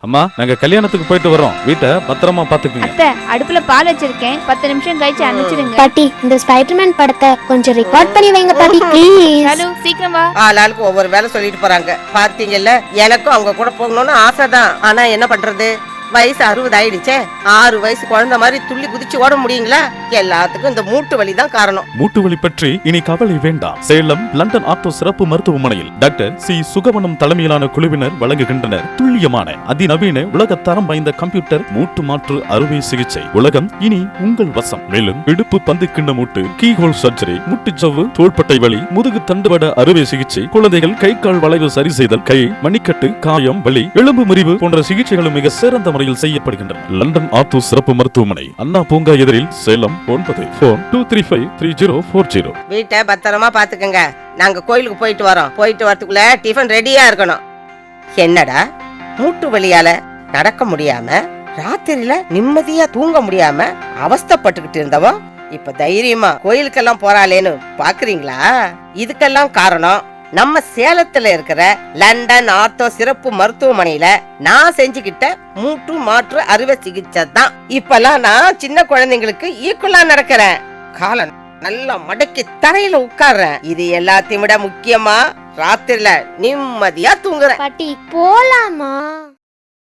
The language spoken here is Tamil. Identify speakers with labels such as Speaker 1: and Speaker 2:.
Speaker 1: அம்மா நாங்க கல்யாணத்துக்கு போயிட்டு வரோம், வீட்டை பத்திரமா பாத்துக்குங்க.
Speaker 2: அத்தை, அடுப்புல பால் வச்சிருக்கேன், 10 நிமிஷம் கழிச்சு அனுப்பிச்சிடுங்க.
Speaker 3: பாட்டி, இந்த ஸ்பைடர்மேன் படத்தை கொஞ்சம் ரெக்கார்ட் பண்ணி வைங்க பாட்டி ப்ளீஸ்.
Speaker 2: ஹலோ, சீக்கிரம் வா.
Speaker 4: ஆளாளுக்கு ஒவ்வொரு வேலை சொல்லிட்டு போறாங்க. பாத்தீங்கல்ல, எனக்கும் அவங்க கூட போகணும்னு ஆசைதான். ஆனா என்ன பண்றது, வயசு 60 ஆயிடுச்சே. 6 வயசு குழந்தை மாதிரி துள்ளி குதிச்சு ஓட முடியுங்களா? எல்லாத்துக்கும் இந்த மூட்டு வலி தான் காரணம்.
Speaker 1: மூட்டு வலி பற்றி இனி கவலை வேண்டாம். சேலம் லண்டன் ஆர்த்தோ சிறப்பு மருத்துவமனையில் டாக்டர் சி சுகவனம் தலைமையிலான குழுவினர் வழங்குகின்றனர் துல்லியமான அதிநவீன உலக தரம் வாய்ந்த கம்ப்யூட்டர் மூட்டு மாற்று அறுவை சிகிச்சை. உலகம் இனி உங்கள் வசம். மேலும் இடுப்பு பந்து கிண்ண மூட்டு, கீஹோல் சர்ஜரி, முட்டுச்சவ்வு, தோள்பட்டை வலி, முதுகு தண்டுவட அறுவை சிகிச்சை, குழந்தைகள் கை கால் வளைவு சரி செய்தல், கை மணிக்கட்டு, காயம், வலி, எலும்பு முறிவு போன்ற சிகிச்சைகளும் மிக சிறந்த முறையில் செய்யப்படுகின்றன. லண்டன் ஆர்த்தோ சிறப்பு மருத்துவமனை, அண்ணா பூங்கா எதிரில், சேலம். 9
Speaker 4: வீட்டை பத்திரமா பாத்துக்கங்க. நாங்க கோயிலுக்கு போயிட்டு வரோம். போயிட்டு வரதுக்குள்ள டிஃபன் ரெடியா இருக்கணும். என்னடா, மூட்டு வலியால நடக்க முடியாம, ராத்திரியில நிம்மதியா தூங்க முடியாம அவஸ்தைப்பட்டுக்கிட்டு இருந்தவோ இப்ப தைரியமா கோயிலுக்கெல்லாம் போறாளேன்னு பாக்குறீங்களா? இதுக்கெல்லாம் காரணம் நம்ம சேலத்துல இருக்கிற லண்டன் ஆர்த்தோ சிறப்பு மருத்துவமனையில நான் செஞ்சுக்கிட்ட மூட்டு மாற்று அறுவை சிகிச்சை தான். இப்பெல்லாம் நான் சின்ன குழந்தைங்களுக்கு ஈக்குவலா நடக்கிறேன். காலை நல்லா மடக்கி தரையில உட்கார்றேன். இது எல்லாத்தையும் விட முக்கியமா ராத்திரில நிம்மதியா தூங்குறேன்.
Speaker 3: பாட்டி போலாமா?